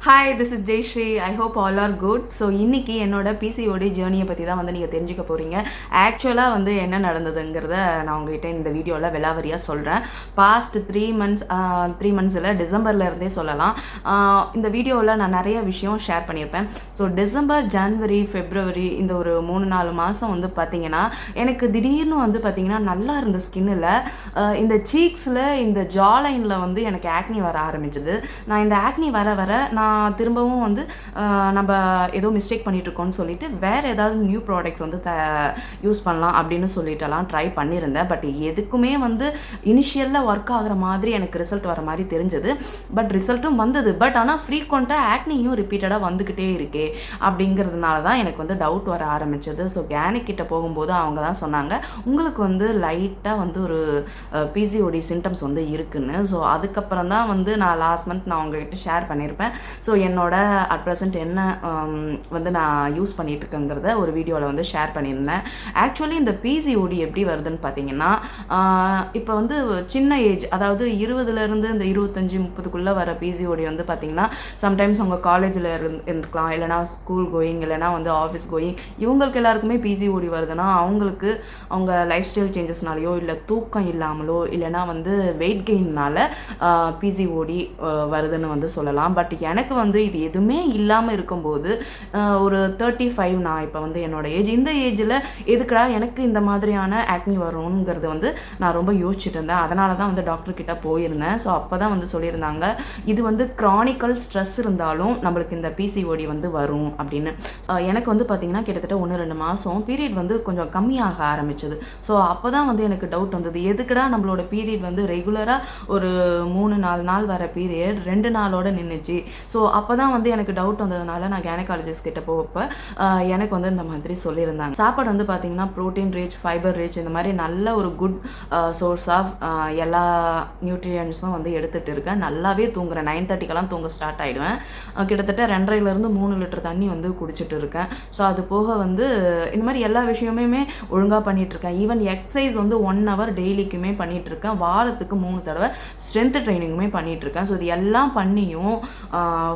Hi, this is Jayashree. I hope all are good. So இன்றைக்கி என்னோட PCOD ஜேர்னியை பற்றி தான் வந்து நீங்கள் தெரிஞ்சுக்க போகிறீங்க. ஆக்சுவலாக வந்து என்ன நடந்ததுங்கிறத நான் உங்ககிட்ட இந்த வீடியோவில் விலாவரியாக சொல்கிறேன். பாஸ்ட் 3 மந்த்ஸில் டிசம்பரில் இருந்தே சொல்லலாம். இந்த வீடியோவில் நான் நிறைய விஷயம் ஷேர் பண்ணியிருப்பேன். ஸோ டிசம்பர், ஜனவரி, ஃபெப்ரவரி இந்த ஒரு 3-4 மாதம் வந்து பார்த்திங்கன்னா எனக்கு திடீர்னு வந்து பார்த்திங்கன்னா நல்லா இருந்த ஸ்கின்னில் இந்த சீக்ஸில் இந்த ஜாலைனில் வந்து எனக்கு ஆக்னி வர ஆரம்பிச்சது. நான் இந்த ஆக்னி வர நான் திரும்பவும் வந்து நம்ம ஏதோ மிஸ்டேக் பண்ணிகிட்ருக்கோன்னு சொல்லிட்டு வேறு ஏதாவது நியூ ப்ராடக்ட்ஸ் வந்து யூஸ் பண்ணலாம் அப்படின்னு சொல்லிட்டுலாம் ட்ரை பண்ணியிருந்தேன். பட் எதுக்குமே வந்து இனிஷியலில் ஒர்க் ஆகிற மாதிரி எனக்கு ரிசல்ட் வர மாதிரி தெரிஞ்சது. பட் ரிசல்ட்டும் வந்தது. பட் ஆனால் ஃப்ரீக்வெண்ட்டாக ஆக்னியும் ரிப்பீட்டடாக வந்துக்கிட்டே இருக்கே அப்படிங்கிறதுனால தான் எனக்கு வந்து டவுட் வர ஆரம்பிச்சது. ஸோ கேனிக் கிட்ட போகும்போது அவங்க தான் சொன்னாங்க, உங்களுக்கு வந்து லைட்டாக வந்து ஒரு பிசிஓடி சிம்டம்ஸ் வந்து இருக்குன்னு. ஸோ அதுக்கப்புறம் தான் வந்து நான் லாஸ்ட் மந்த் நான் உங்ககிட்ட ஷேர் பண்ணியிருப்பேன். ஸோ என்னோட அட் ப்ரெசென்ட் என்ன வந்து நான் யூஸ் பண்ணிகிட்ருக்கேங்கிறத ஒரு வீடியோவில் வந்து ஷேர் பண்ணியிருந்தேன். ஆக்சுவலி இந்த பிசிஓடி எப்படி வருதுன்னு பார்த்தீங்கன்னா, இப்போ வந்து சின்ன ஏஜ், அதாவது 20லேருந்து இந்த 25-30க்குள்ளே வர பிசிஓடி வந்து பார்த்திங்கன்னா சம்டைம்ஸ் அவங்க காலேஜில் இருக்கலாம், இல்லைனா ஸ்கூல் கோயிங், இல்லைனா வந்து ஆஃபீஸ் கோயிங், இவங்களுக்கு எல்லாருக்குமே பிசிஓடி வருதுன்னா அவங்களுக்கு அவங்க லைஃப் ஸ்டைல் சேஞ்சஸ்னாலையோ இல்லை தூக்கம் இல்லாமலோ இல்லைனா வந்து வெயிட் கெயின்னால பிசிஓடி வருதுன்னு வந்து சொல்லலாம். பட் எனக்கு வந்து இது எதுவுமே இல்லாமல் இருக்கும்போது ஒரு 35 நான் இப்போ வந்து என்னோட ஏஜ், இந்த ஏஜில் எதுக்குடா எனக்கு இந்த மாதிரியான ஆக்னி வரும்ங்கிறது வந்து நான் ரொம்ப யோசிச்சுட்டு இருந்தேன். அதனால தான் வந்து டாக்டர்கிட்ட போயிருந்தேன். ஸோ அப்போ தான் வந்து சொல்லியிருந்தாங்க, இது வந்து க்ரானிக்கல் ஸ்ட்ரெஸ் இருந்தாலும் நம்மளுக்கு இந்த பிசிஓடி வந்து வரும் அப்படின்னு. எனக்கு வந்து பார்த்திங்கன்னா கிட்டத்தட்ட 1-2 மாதம் பீரியட் வந்து கொஞ்சம் கம்மியாக ஆரம்பிச்சது. ஸோ அப்போ தான் வந்து எனக்கு டவுட் வந்தது, எதுக்குடா நம்மளோட பீரியட் வந்து ரெகுலராக ஒரு 3-4 நாள் வர பீரியட் 2 நாளோட நின்றுச்சு. ஸோ அப்போ தான் வந்து எனக்கு டவுட் வந்ததுனால நான் கைனகாலஜிஸ்ட் கிட்ட போகப்போ எனக்கு வந்து இந்த மாதிரி சொல்லியிருந்தாங்க. சாப்பாடு வந்து பார்த்திங்கன்னா ப்ரோட்டீன் ரிச், ஃபைபர் ரிச், இந்த மாதிரி நல்ல ஒரு குட் சோர்ஸ் ஆஃப் எல்லா நியூட்ரியன்ஸும் வந்து எடுத்துகிட்டு இருக்கேன். நல்லாவே தூங்குறேன். 9:30க்கெல்லாம் தூங்க ஸ்டார்ட் ஆகிடுவேன். கிட்டத்தட்ட 2.5லேருந்து 3 லிட்டர் தண்ணி வந்து குடிச்சிட்டு இருக்கேன். ஸோ அது போக வந்து இந்த மாதிரி எல்லா விஷயமுமே ஒழுங்காக பண்ணிகிட்ருக்கேன். ஈவன் எக்ஸசைஸ் வந்து 1 hour டெய்லிக்குமே பண்ணிகிட்ருக்கேன். வாரத்துக்கு 3 தடவை ஸ்ட்ரென்த் ட்ரைனிங்குமே பண்ணிகிட்ருக்கேன். ஸோ இது எல்லாம் பண்ணியும்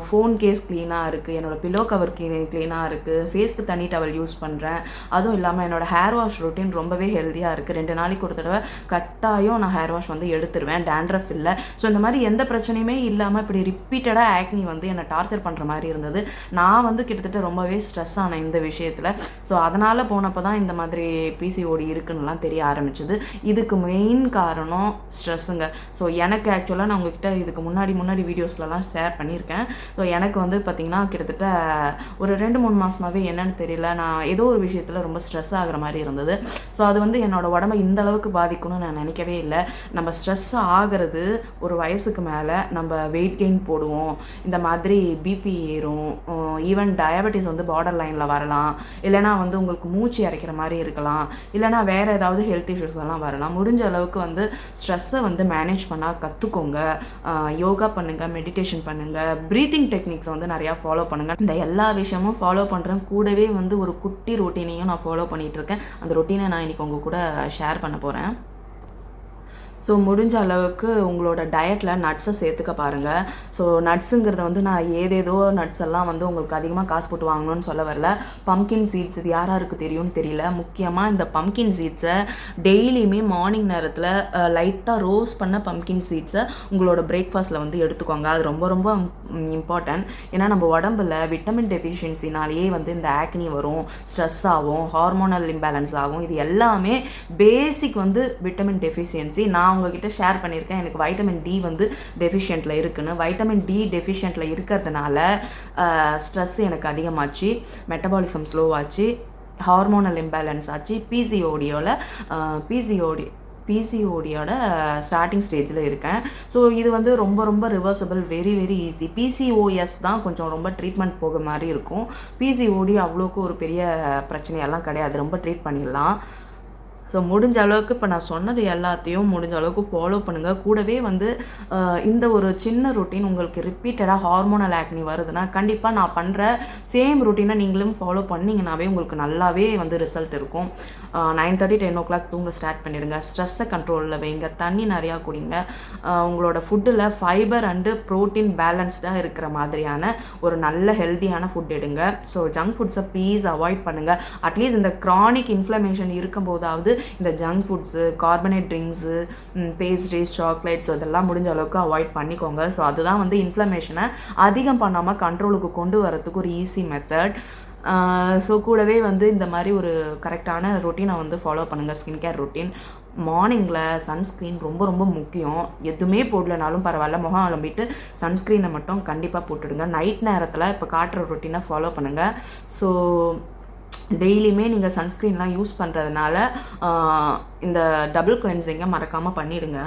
ஃபோன் கேஸ் க்ளீனாக இருக்குது, என்னோடய பில்லோ கவர் க்ளீனாக இருக்குது, ஃபேஸ்க்கு தனி டவல் யூஸ் பண்ணுறேன். அதுவும் இல்லாமல் என்னோடய ஹேர் வாஷ் ரொட்டீன் ரொம்பவே ஹெல்த்தியாக இருக்குது. 2 நாளைக்கு ஒரு தடவை கட்டாயம் நான் ஹேர் வாஷ் வந்து எடுத்துருவேன். டேண்ட்ரஃப் இல்லை. ஸோ இந்த மாதிரி எந்த பிரச்சனையுமே இல்லாமல் இப்படி ரிப்பீட்டடாக ஆக்னி வந்து என்னை டார்ச்சர் பண்ணுற மாதிரி இருந்தது. நான் வந்து கிட்டத்தட்ட ரொம்பவே ஸ்ட்ரெஸ் ஆனேன் இந்த விஷயத்தில். ஸோ அதனால் போனப்போ தான் இந்த மாதிரி பிசிஓடி இருக்குன்னுலாம் தெரிய ஆரம்பிச்சது. இதுக்கு மெயின் காரணம் ஸ்ட்ரெஸ்ஸுங்க. ஸோ எனக்கு ஆக்சுவலாக நான் உங்ககிட்ட இதுக்கு முன்னாடி வீடியோஸ்லலாம் ஷேர் பண்ணியிருக்கேன். ஸோ எனக்கு வந்து பார்த்திங்கன்னா கிட்டத்தட்ட ஒரு 2-3 மாதமாகவே என்னென்னு தெரியல, நான் ஏதோ ஒரு விஷயத்தில் ரொம்ப ஸ்ட்ரெஸ் ஆகிற மாதிரி இருந்தது. ஸோ அது வந்து என்னோடய உடம்பை இந்த அளவுக்கு பாதிக்கணும்னு நான் நினைக்கவே இல்லை. நம்ம ஸ்ட்ரெஸ் ஆகிறது ஒரு வயசுக்கு மேலே நம்ம வெயிட் கெயின் போடுவோம், இந்த மாதிரி பிபி ஏறும், ஈவன் டயபெட்டிஸ் வந்து பார்டர் லைனில் வரலாம், இல்லைனா வந்து உங்களுக்கு மூச்சு இறைக்கிற மாதிரி இருக்கலாம், இல்லைனா வேறு ஏதாவது ஹெல்த் இஷ்யூஸ் எல்லாம் வரலாம். முடிஞ்ச அளவுக்கு வந்து ஸ்ட்ரெஸ்ஸை வந்து மேனேஜ் பண்ணால் கற்றுக்கோங்க. யோகா பண்ணுங்கள், மெடிடேஷன் பண்ணுங்கள், ப்ரீத்திங் டெக்னிக்ஸ் வந்து நிறையா ஃபாலோ பண்ணுங்கள். இந்த எல்லா விஷயமும் ஃபாலோ பண்ணுறேன். கூடவே வந்து ஒரு குட்டி ரொட்டீனையும் நான் ஃபாலோ பண்ணிகிட்ருக்கேன். அந்த ரொட்டீனை நான் இன்றைக்கி உங்கள் கூட ஷேர் பண்ண போகிறேன். ஸோ முடிஞ்ச அளவுக்கு உங்களோட டயட்டில் நட்ஸை சேர்த்துக்க பாருங்கள். ஸோ நட்ஸுங்கிறத வந்து நான் ஏதேதோ நட்ஸ் எல்லாம் வந்து உங்களுக்கு அதிகமாக காசு போட்டு வாங்கணும்னு சொல்ல வரல. பம்கின் சீட்ஸ், இது யாராருக்கு தெரியும்னு தெரியல. முக்கியமாக இந்த பம்கின் சீட்ஸை டெய்லியுமே மார்னிங் நேரத்தில் லைட்டாக ரோஸ்ட் பண்ண பம்கின் சீட்ஸை உங்களோட பிரேக்ஃபாஸ்ட்டில் வந்து எடுத்துக்கோங்க. அது ரொம்ப ரொம்ப இம்பார்ட்டன்ட். ஏன்னா நம்ம உடம்புல விட்டமின் டெஃபிஷியன்சினாலேயே வந்து இந்த ஆக்னி வரும், ஸ்ட்ரெஸ் ஆகும், ஹார்மோனல் இம்பேலன்ஸ் ஆகும். இது எல்லாமே பேசிக் வந்து விட்டமின் டெஃபிஷியன்சி. நான் உங்ககிட்ட ஷேர் பண்ணியிருக்கேன், எனக்கு வைட்டமின் டி வந்து டெஃபிஷியண்ட்டில் இருக்குன்னு. வைட்டமின் டி டெஃபிஷியண்ட்டில் இருக்கிறதுனால ஸ்ட்ரெஸ் எனக்கு அதிகமாச்சு, மெட்டபாலிசம் ஸ்லோவாச்சு, ஹார்மோனல் இம்பேலன்ஸ் ஆச்சு, பிசிஓடியோட ஸ்டார்டிங் ஸ்டேஜில் இருக்கேன். ஸோ இது வந்து ரொம்ப ரொம்ப reversible, very very easy. PCOS தான் கொஞ்சம் ரொம்ப ட்ரீட்மெண்ட் போக மாதிரி இருக்கும். பிசிஓடி அவ்வளோக்கு ஒரு பெரிய பிரச்சனையெல்லாம் கிடையாது, ரொம்ப ட்ரீட் பண்ணிடலாம். ஸோ முடிஞ்ச அளவுக்கு இப்போ நான் சொன்னது எல்லாத்தையும் முடிஞ்ச அளவுக்கு ஃபாலோ பண்ணுங்கள். கூடவே வந்து இந்த ஒரு சின்ன ரொட்டீன் உங்களுக்கு ரிப்பீட்டடாக ஹார்மோனல் ஆக்னி வருதுன்னா கண்டிப்பாக நான் பண்ணுற சேம் ரொட்டீனை நீங்களும் ஃபாலோ பண்ணிங்கனாவே உங்களுக்கு நல்லாவே வந்து ரிசல்ட் இருக்கும். 9:30 10 o'clock தூங்க ஸ்டார்ட் பண்ணிடுங்க. ஸ்ட்ரெஸ்ஸை கண்ட்ரோலில் வைங்க. தண்ணி நிறையா குடிங்க. உங்களோட ஃபுட்டில் ஃபைபர் அண்டு ப்ரோட்டீன் பேலன்ஸ்டாக இருக்கிற மாதிரியான ஒரு நல்ல ஹெல்த்தியான ஃபுட் எடுங்க. ஸோ ஜங்க் ஃபுட்ஸை ப்ளீஸ் அவாய்ட் பண்ணுங்கள். அட்லீஸ்ட் இந்த க்ரானிக் இன்ஃப்ளமேஷன் இருக்கும்போதாவது இந்த junk foods, carbonate drinks, pastries, chocolates இதெல்லாம் முடிஞ்ச அளவுக்கு அவாய்ட் பண்ணிக்கோங்க. ஸோ அதுதான் வந்து இன்ஃப்ளமேஷனை அதிகம் பண்ணாமல் கண்ட்ரோலுக்கு கொண்டு வரத்துக்கு ஒரு ஈஸி மெத்தட். ஸோ கூடவே வந்து இந்த மாதிரி ஒரு கரெக்டான ரொட்டீனை வந்து ஃபாலோ பண்ணுங்கள். Skin care routine. மார்னிங்கில் சன்ஸ்க்ரீன் ரொம்ப ரொம்ப முக்கியம். எதுவுமே போடலனாலும் பரவாயில்ல, முகம் அலம்பிட்டு சன்ஸ்க்ரீனை மட்டும் கண்டிப்பாக போட்டுடுங்க. நைட் நேரத்தில் இப்போ காட்டுற ரொட்டீனை ஃபாலோ பண்ணுங்கள். ஸோ டெய்லியுமே நீங்கள் சன்ஸ்க்ரீன்லாம் யூஸ் பண்ணுறதுனால இந்த டபுள் கிளென்சிங்கை மறக்காமல் பண்ணிவிடுங்க.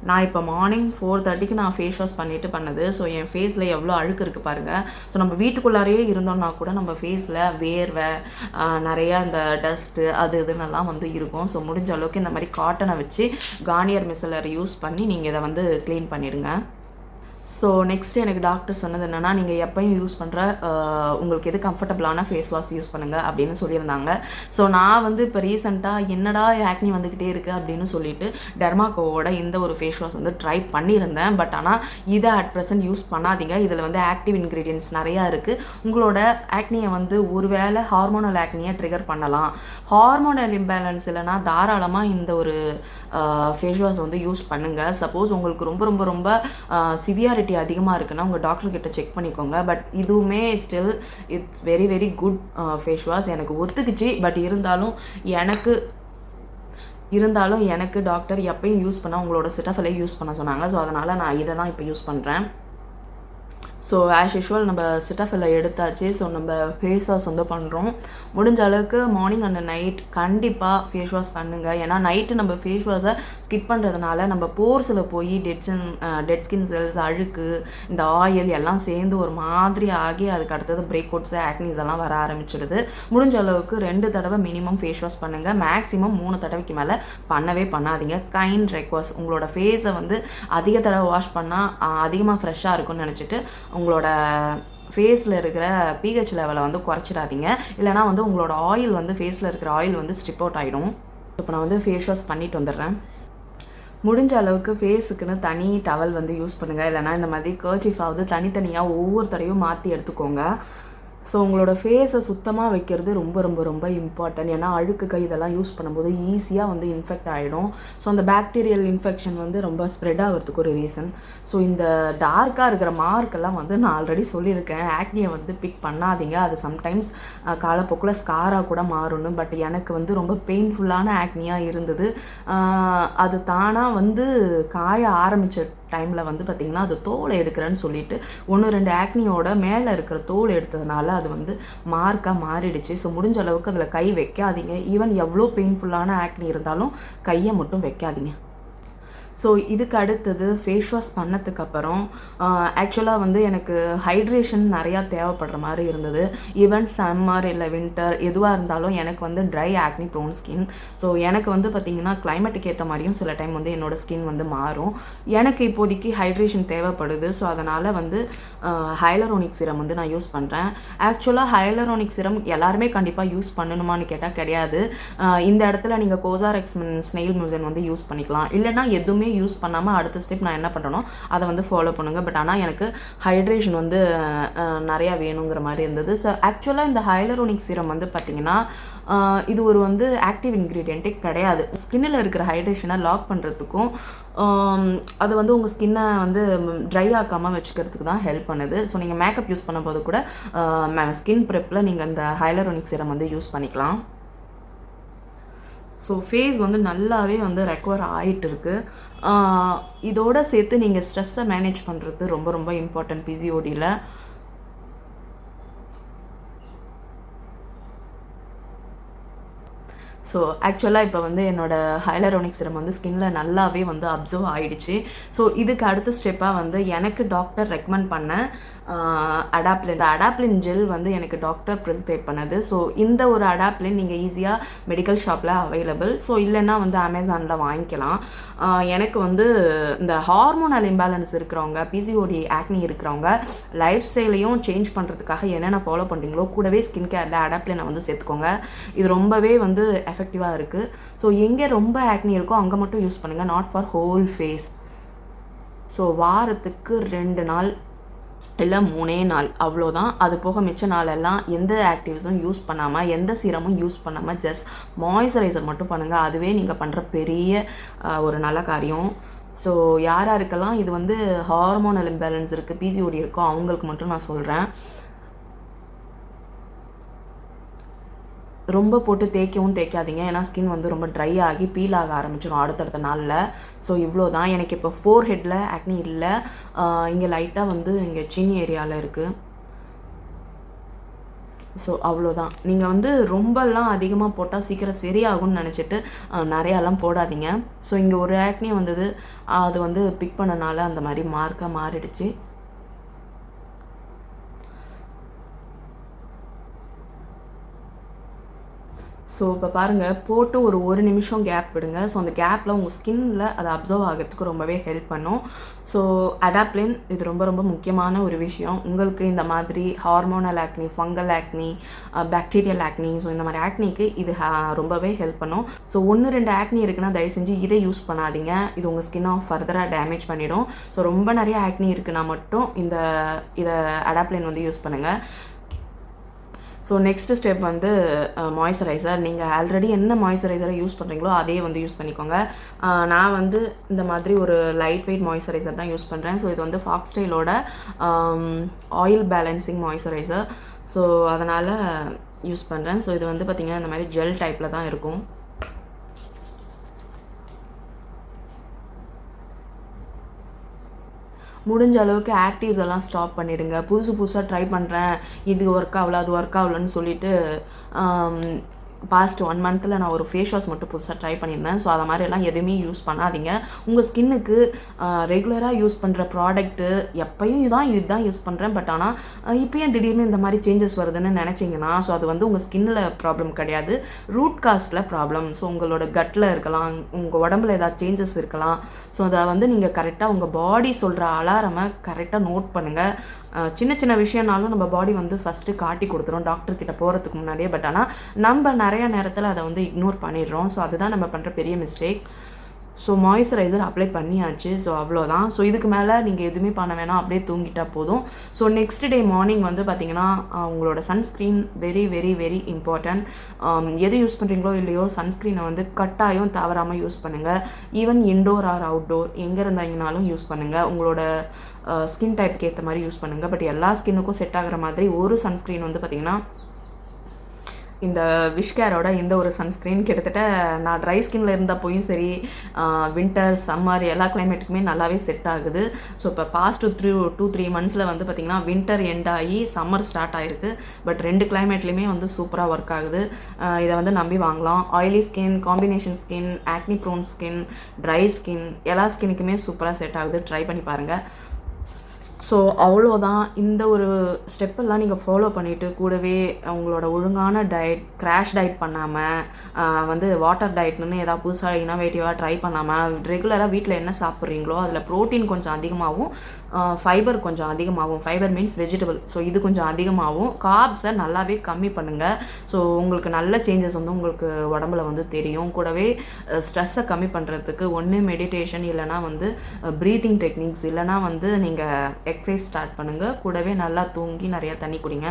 நான் இப்போ மார்னிங் 4:30க்கு நான் ஃபேஸ் வாஷ் பண்ணிவிட்டு பண்ணது. ஸோ என் ஃபேஸில் எவ்வளோ அழுக்கு இருக்குது பாருங்கள். ஸோ நம்ம வீட்டுக்குள்ளாரையே இருந்தோம்னா கூட நம்ம ஃபேஸில் வேர்வை, நிறையா இந்த டஸ்ட்டு அது இதுன்னெல்லாம் வந்து இருக்கும். ஸோ முடிஞ்ச அளவுக்கு இந்த மாதிரி காட்டனை வச்சு கார்னியர் மிசலர் யூஸ் பண்ணி நீங்கள் இதை வந்து க்ளீன் பண்ணிடுங்க. ஸோ நெக்ஸ்ட் எனக்கு டாக்டர் சொன்னது என்னென்னா, நீங்கள் எப்போயும் யூஸ் பண்ணுற உங்களுக்கு எது கம்ஃபர்டபுளான ஃபேஸ் வாஷ் யூஸ் பண்ணுங்கள் அப்படின்னு சொல்லியிருந்தாங்க. ஸோ நான் வந்து இப்போ ரீசெண்டாக என்னடா ஆக்னி வந்துக்கிட்டே இருக்குது அப்படின்னு சொல்லிட்டு டெர்மாகோவோட இந்த ஒரு ஃபேஸ் வாஷ் வந்து ட்ரை பண்ணியிருந்தேன். பட் ஆனால் இதை அட் ப்ரெசென்ட் யூஸ் பண்ணாதீங்க. இதில் வந்து ஆக்டிவ் இன்க்ரீடியன்ட்ஸ் நிறையா இருக்குது. உங்களோட ஆக்னியை வந்து ஒருவேளை ஹார்மோனல் ஆக்னியை ட்ரிகர் பண்ணலாம். ஹார்மோனல் இம்பேலன்ஸ் இல்லைனா தாராளமாக இந்த ஒரு ஃபேஸ் வாஷ் வந்து யூஸ் பண்ணுங்கள். சப்போஸ் உங்களுக்கு ரொம்ப ரொம்ப ரொம்ப சிவியாரிட்டி அதிகமாக இருக்குன்னா உங்கள் டாக்டர்கிட்ட செக் பண்ணிக்கோங்க. பட் இதுவுமே still it's very very good face wash. எனக்கு ஒத்துக்குச்சு. பட் இருந்தாலும் எனக்கு டாக்டர் எப்பயும் யூஸ் பண்ணால் உங்களோட சிட்டாஃபிலை யூஸ் பண்ண சொன்னாங்க. ஸோ அதனால் நான் இதை தான் இப்போ யூஸ் பண்ணுறேன். ஸோ ஆஸ் யூஷுவல் நம்ம சிட்டாஃபில்லை எடுத்தாச்சு. ஸோ நம்ம ஃபேஸ் வாஷ் வந்து பண்ணுறோம். முடிஞ்ச அளவுக்கு மார்னிங் அண்ட் நைட் கண்டிப்பாக ஃபேஸ் வாஷ் பண்ணுங்கள். ஏன்னா நைட்டு நம்ம ஃபேஸ் வாஷை ஸ்கிப் பண்ணுறதுனால நம்ம போர்ஸில் போய் டெட் ஸ்கின் செல்ஸ், அழுக்கு, இந்த ஆயில் எல்லாம் சேர்ந்து ஒரு மாதிரி ஆகி அதுக்கு அடுத்தது பிரேக் அவுட்ஸு, ஆக்னிஸ் எல்லாம் வர ஆரம்பிச்சிடுது. முடிஞ்ச அளவுக்கு 2 தடவை மினிமம் ஃபேஸ் வாஷ் பண்ணுங்கள். மேக்ஸிமம் 3 தடவைக்கு மேலே பண்ணவே பண்ணாதீங்க. Kind request. உங்களோட ஃபேஸை வந்து அதிக தடவை வாஷ் பண்ணால் அதிகமாக ஃப்ரெஷ்ஷாக இருக்கும்னு நினச்சிட்டு உங்களோட ஃபேஸில் இருக்கிற பிஹெச் லெவலை வந்து குறைச்சிடாதீங்க. இல்லைனா வந்து உங்களோட ஆயில் வந்து ஃபேஸில் இருக்கிற ஆயில் வந்து ஸ்ட்ரிப் அவுட் ஆகிடும். இப்போ நான் வந்து ஃபேஸ் வாஷ் பண்ணிட்டு வந்துடுறேன். முடிஞ்ச அளவுக்கு ஃபேஸுக்குன்னு தனி டவல் வந்து யூஸ் பண்ணுங்கள். இல்லைனா இந்த மாதிரி கர்ச்சீஃபாவது தனித்தனியாக ஒவ்வொரு தடையும் மாற்றி எடுத்துக்கோங்க. ஸோ உங்களோட ஃபேஸை சுத்தமாக வைக்கிறது ரொம்ப ரொம்ப ரொம்ப இம்பார்ட்டன்ட். ஏன்னா அழுக்கு கை இதெல்லாம் யூஸ் பண்ணும்போது ஈஸியாக வந்து இன்ஃபெக்ட் ஆகிடும். ஸோ அந்த பாக்டீரியல் இன்ஃபெக்ஷன் வந்து ரொம்ப ஸ்ப்ரெட் ஆகிறதுக்கு ஒரு ரீசன். ஸோ இந்த டார்க்காக இருக்கிற மார்க்கெல்லாம் வந்து நான் ஆல்ரெடி சொல்லியிருக்கேன். ஆக்னியை வந்து பிக் பண்ணாதீங்க. அது சம்டைம்ஸ் காலப்போக்கில் ஸ்காராக கூட மாறும்னு. பட் எனக்கு வந்து ரொம்ப பெயின்ஃபுல்லான ஆக்னியாக இருந்தது. அது தானாக வந்து காய ஆரம்பித்த டைமில் வந்து பார்த்திங்கன்னா அது தோலை எடுக்கிறேன்னு சொல்லிட்டு 1-2 ஆக்னியோட மேலே இருக்கிற தோல் எடுத்ததுனால அது வந்து மார்க்காக மாறிடுச்சு. ஸோ முடிஞ்ச அளவுக்கு அதில் கை வைக்காதீங்க. ஈவன் எவ்வளோ பெயின்ஃபுல்லான ஆக்னி இருந்தாலும் கையை மட்டும் வைக்காதீங்க. ஸோ இதுக்கு அடுத்தது ஃபேஸ் வாஷ் பண்ணதுக்கப்புறம் ஆக்சுவலாக வந்து எனக்கு ஹைட்ரேஷன் நிறையா தேவைப்படுற மாதிரி இருந்தது. ஈவன் சம்மர் இல்லை வின்டர் எதுவாக இருந்தாலும் எனக்கு வந்து dry acne prone skin. So எனக்கு வந்து பார்த்திங்கன்னா கிளைமேட்டுக்கு ஏற்ற மாதிரியும் சில டைம் வந்து என்னோடய ஸ்கின் வந்து மாறும். எனக்கு இப்போதைக்கு ஹைட்ரேஷன் தேவைப்படுது. ஸோ அதனால் வந்து ஹைலரோனிக் சிரம் வந்து நான் யூஸ் பண்ணுறேன். ஆக்சுவலாக ஹைலரோனிக் சிரம் எல்லாருமே கண்டிப்பாக யூஸ் பண்ணணுமான்னு கேட்டால் கிடையாது. இந்த இடத்துல நீங்கள் கோசாரெக்ஸ் ஸ்னெயில் மியூசன் வந்து யூஸ் பண்ணிக்கலாம். இல்லைனா எதுவுமே யூஸ் பண்ணாமல் அடுத்த ஸ்டெப் நான் என்ன பண்ணுறனோ அதை வந்து ஃபாலோ பண்ணுங்கள். பட் ஆனால் எனக்கு ஹைட்ரேஷன் வந்து நிறையா வேணுங்கிற மாதிரி இருந்தது. ஸோ ஆக்சுவலாக இந்த ஹைலரோனிக் சீரம் வந்து பார்த்திங்கன்னா இது ஒரு வந்து ஆக்டிவ் இன்க்ரீடியண்ட்டே கிடையாது. ஸ்கின்னில் இருக்கிற ஹைட்ரேஷனை லாக் பண்ணுறதுக்கும் அது வந்து உங்கள் ஸ்கின்னை வந்து ட்ரை ஆக்காமல் வச்சுக்கிறதுக்கு தான் ஹெல்ப் பண்ணுது. ஸோ நீங்கள் மேக்கப் யூஸ் பண்ணும்போது கூட ஸ்கின் ப்ரெப்பில் நீங்கள் இந்த ஹைலரோனிக் சீரம் வந்து யூஸ் பண்ணிக்கலாம். ஸோ ஃபேஸ் வந்து நல்லாவே வந்து ரெக்கவர் ஆகிட்டு இருக்குது. இதோடு சேர்த்து நீங்கள் ஸ்ட்ரெஸ்ஸை மேனேஜ் பண்ணுறது ரொம்ப ரொம்ப இம்பார்ட்டன்ட் பிசிஓடியில். ஸோ ஆக்சுவலாக இப்போ வந்து என்னோடய ஹைலரோனிக் சிரம் வந்து ஸ்கின்ல நல்லாவே வந்து அப்சர்வ் ஆகிடுச்சு. ஸோ இதுக்கு அடுத்த ஸ்டெப்பாக வந்து எனக்கு டாக்டர் ரெக்கமெண்ட் பண்ண அடாப்ளின். இந்த அடாப்ளின் ஜெல் வந்து எனக்கு டாக்டர் ப்ரிஸ்கிரைப் பண்ணது. ஸோ இந்த ஒரு அடாப்ளின் நீங்கள் ஈஸியாக மெடிக்கல் ஷாப்பில் அவைலபிள். ஸோ இல்லைன்னா வந்து அமேசானில் வாங்கிக்கலாம். எனக்கு வந்து இந்த ஹார்மோனல் இம்பேலன்ஸ் இருக்கிறவங்க, பிசிஓடி ஆக்னி இருக்கிறவங்க லைஃப் ஸ்டைலையும் சேஞ்ச் பண்ணுறதுக்காக என்னென்ன ஃபாலோ பண்ணுறீங்களோ கூடவே ஸ்கின் கேரில் அடாப்ளினை வந்து சேர்த்துக்கோங்க. இது ரொம்பவே வந்து எஃபெக்டிவாக இருக்குது. ஸோ எங்கே ரொம்ப ஆக்னி இருக்கோ அங்கே மட்டும் யூஸ் பண்ணுங்கள், not for whole face. So வாரத்துக்கு 2 நாள் இல்லை 3 நாள் அவ்வளோதான். அது போக மிச்ச நாளெல்லாம் எந்த ஆக்டிவ்ஸும் யூஸ் பண்ணாமல், எந்த சீரமும் யூஸ் பண்ணாமல் ஜஸ்ட் மாய்ஸ்சரைசர் மட்டும் பண்ணுங்கள். அதுவே நீங்கள் பண்ணுற பெரிய ஒரு நல்ல காரியம். ஸோ யாருக்கெல்லாம் இது வந்து ஹார்மோனல் இம்பேலன்ஸ் இருக்குது, பிசிஓடி இருக்கோ அவங்களுக்கு மட்டும் நான் சொல்கிறேன். ரொம்ப போட்டு தேய்க்கவும் தேய்க்காதீங்க. ஏன்னா ஸ்கின் வந்து ரொம்ப ட்ரை ஆகி பீல் ஆக ஆரம்பிச்சிடும் அடுத்தடுத்த நாளில். ஸோ இவ்வளோ தான். எனக்கு இப்போ ஃபோர் ஹெட்டில் ஆக்னி இல்லை, இங்கே லைட்டாக வந்து இங்கே சின் ஏரியாவில் இருக்குது. ஸோ அவ்வளோதான். நீங்கள் வந்து ரொம்பலாம் அதிகமாக போட்டால் சீக்கிரம் சரியாகும்னு நினச்சிட்டு நிறையாலாம் போடாதீங்க. ஸோ இங்கே ஒரு ஆக்னி வந்தது, அது வந்து பிக் பண்ணனால அந்த மாதிரி மார்க்காக மாறிடுச்சு. ஸோ இப்போ பாருங்கள், போட்டு ஒரு நிமிஷம் கேப் விடுங்க. ஸோ அந்த கேப்பில் உங்கள் ஸ்கின்னில் அதை அப்சர்வ் ஆகிறதுக்கு ரொம்பவே ஹெல்ப் பண்ணும். ஸோ அடாப்ளின் இது ரொம்ப ரொம்ப முக்கியமான ஒரு விஷயம். உங்களுக்கு இந்த மாதிரி ஹார்மோனல் ஆக்னி, ஃபங்கல் ஆக்னி, பாக்டீரியல் ஆக்னி, ஸோ இந்த மாதிரி ஆக்னிக்கு இது ரொம்பவே ஹெல்ப் பண்ணும். ஸோ 1-2 ஆக்னி இருக்குன்னா தயவு செஞ்சு இதை யூஸ் பண்ணாதீங்க. இது உங்கள் ஸ்கின்னை ஃபர்தராக டேமேஜ் பண்ணிடும். ஸோ ரொம்ப நிறைய ஆக்னி இருக்குன்னா மட்டும் இதை அடாப்ளின் வந்து யூஸ் பண்ணுங்கள். ஸோ நெக்ஸ்ட்டு ஸ்டெப் வந்து மாய்ஸ்சரைசர். நீங்கள் ஆல்ரெடி என்ன மாய்ஸ்சரைசரை யூஸ் பண்ணுறீங்களோ அதே வந்து யூஸ் பண்ணிக்கோங்க. நான் வந்து இந்த மாதிரி ஒரு லைட் வெயிட் மாய்ஸ்சரைசர் தான் யூஸ் பண்ணுறேன். ஸோ இது வந்து ஃபாக்ஸ்டைலோட ஆயில் பேலன்சிங் மாய்ஸ்சரைசர். ஸோ அதனால் யூஸ் பண்ணுறேன். ஸோ இது வந்து பார்த்திங்கன்னா இந்த மாதிரி ஜெல் டைப்பில் தான் இருக்கும். முடிஞ்ச அளவுக்கு ஆக்டிவ்ஸ் எல்லாம் ஸ்டாப் பண்ணிவிடுங்க. புதுசாக ட்ரை பண்ணுறேன், இது ஒர்க் ஆகல, அது ஒர்க் ஆகலன்னு சொல்லிட்டு பாஸ்ட் 1 மந்தில் நான் ஒரு ஃபேஸ் வாஷ் மட்டும் புதுசாக ட்ரை பண்ணியிருந்தேன். ஸோ அதை மாதிரியெல்லாம் எதுவுமே யூஸ் பண்ணாதீங்க. உங்கள் ஸ்கின்னுக்கு ரெகுலராக யூஸ் பண்ணுற ப்ராடக்ட்டு எப்பயும் இதுதான் யூஸ் பண்ணுறேன், பட் ஆனால் இப்போயும் திடீர்னு இந்த மாதிரி சேஞ்சஸ் வருதுன்னு நினச்சிங்கன்னா ஸோ அது வந்து உங்கள் ஸ்கின்னில் ப்ராப்ளம் கிடையாது, ரூட் காஸ்டில் ப்ராப்ளம். ஸோ உங்களோட கட்டில் இருக்கலாம், உங்கள் உடம்புல ஏதாவது சேஞ்சஸ் இருக்கலாம். ஸோ அதை வந்து நீங்கள் கரெக்டாக உங்கள் பாடி சொல்கிற அலாரமை கரெக்டாக நோட் பண்ணுங்கள். சின்ன சின்ன விஷயம்னாலும் நம்ம பாடி வந்து ஃபஸ்ட்டு காட்டி கொடுத்துரும் டாக்டர்கிட்ட போகிறதுக்கு முன்னாடியே. பட் ஆனால் நம்ம நிறையா நேரத்தில் அதை வந்து இக்னோர் பண்ணிடுறோம். ஸோ அதுதான் நம்ம பண்ணுற பெரிய மிஸ்டேக். ஸோ மாய்ஸ்சரைசர் அப்ளை பண்ணியாச்சு. ஸோ அவ்வளோதான். ஸோ இதுக்கு மேலே நீங்கள் எதுவுமே பண்ண வேணாம், அப்படியே தூங்கிட்டால் போதும். ஸோ நெக்ஸ்ட் டே மார்னிங் வந்து பார்த்திங்கன்னா உங்களோட sunscreen very very very important. எது யூஸ் பண்ணுறீங்களோ இல்லையோ சன்ஸ்க்ரீனை வந்து கட்டாயம் தவறாமல் யூஸ் பண்ணுங்கள். ஈவன் இன்டோர் ஆர் அவுட்டோர் எங்கே இருந்தாங்கனாலும் யூஸ் பண்ணுங்கள். உங்களோட ஸ்கின் டைப்புக்கு ஏற்ற மாதிரி யூஸ் பண்ணுங்கள். பட் எல்லா ஸ்கின்னுக்கும் செட் ஆகிற மாதிரி ஒரு சன்ஸ்க்ரீன் வந்து பார்த்திங்கன்னா இந்த விஷ்கேரோட இந்த ஒரு சன்ஸ்க்ரீன் கிட்டத்தட்ட நான் ட்ரை ஸ்கின்னில் இருந்தப்போயும் சரி, வின்டர் சம்மர் எல்லா கிளைமேட்டுக்குமே நல்லாவே செட் ஆகுது. ஸோ இப்போ பாஸ்ட் 2-3 மந்த்ஸில் வந்து பார்த்திங்கன்னா வின்டர் எண்ட் ஆகி சம்மர் ஸ்டார்ட் ஆகிருக்கு. பட் 2 கிளைமேட்லேயுமே வந்து சூப்பராக ஒர்க் ஆகுது. இதை வந்து நம்பி வாங்கலாம். Oily skin, combination skin, acne prone skin, dry skin எல்லா ஸ்கின்னுக்குமே சூப்பராக செட் ஆகுது. ட்ரை பண்ணி பாருங்கள். ஸோ அவ்வளோதான். இந்த ஒரு ஸ்டெப்பெல்லாம் நீங்கள் ஃபாலோ பண்ணிவிட்டு கூடவே உங்களோட ஒழுங்கான டயட், கிராஷ் டயட் பண்ணாமல் வந்து வாட்டர் டயட்னு ஏதாவது புதுசாக இனோவேட்டிவாக ட்ரை பண்ணாமல் ரெகுலராக வீட்டில் என்ன சாப்பிட்றீங்களோ அதில் ப்ரோட்டீன் கொஞ்சம் அதிகமாகவும், ஃபைபர் கொஞ்சம் அதிகமாகும். Fibre means vegetable. ஸோ இது கொஞ்சம் அதிகமாகவும், கார்ப்ஸை நல்லாவே கம்மி பண்ணுங்கள். ஸோ உங்களுக்கு நல்ல சேஞ்சஸ் வந்து உங்களுக்கு உடம்புல வந்து தெரியும். கூடவே ஸ்ட்ரெஸ்ஸை கம்மி பண்ணுறதுக்கு ஒன்று மெடிடேஷன், இல்லைனா வந்து ப்ரீத்திங் டெக்னிக்ஸ், இல்லைனா வந்து நீங்கள் எக்ஸசைஸ் ஸ்டார்ட் பண்ணுங்கள். கூடவே நல்லா தூங்கி நிறையா தண்ணி குடிங்க.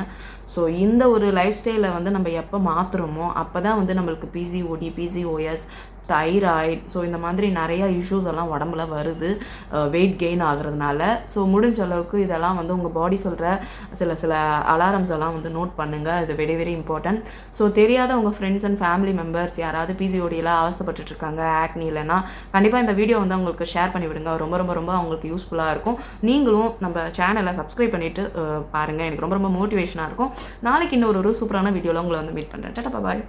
ஸோ இந்த ஒரு லைஃப் ஸ்டைலை வந்து நம்ம எப்போ மாற்றுறோமோ அப்போ தான் வந்து நம்மளுக்கு பிசிஓடி, பிசிஓஎஸ், தைராய்டு, ஸோ இந்த மாதிரி நிறையா இஷ்யூஸ் எல்லாம் உடம்புல வருது வெயிட் கெயின் ஆகிறதுனால. ஸோ முடிஞ்ச அளவுக்கு இதெல்லாம் வந்து உங்கள் பாடி சொல்கிற சில அலாரம்ஸ் எல்லாம் வந்து நோட் பண்ணுங்கள். இது வெரி வெரி இம்பார்ட்டன்ட். ஸோ தெரியாத உங்கள் ஃப்ரெண்ட்ஸ் அண்ட் ஃபேமிலி மெம்பர்ஸ் யாராவது பிசிஓடியில் அவஸ்தைப்பட்டுருக்காங்க, ஆக்னி இல்லைன்னா கண்டிப்பாக இந்த வீடியோ வந்து அவங்களுக்கு ஷேர் பண்ணி விடுங்க. ரொம்ப ரொம்ப ரொம்ப அவங்களுக்கு யூஸ்ஃபுல்லாக இருக்கும். நீங்களும் நம்ம சேனலை சப்ஸ்கிரைப் பண்ணிவிட்டு பாருங்கள். எனக்கு ரொம்ப ரொம்ப மோட்டிவேஷனாக இருக்கும். நாளைக்கு இன்னொரு சூப்பரான வீடியோவில் உங்களை வந்து மீட் பண்ணுறேன். டாடா பாய்.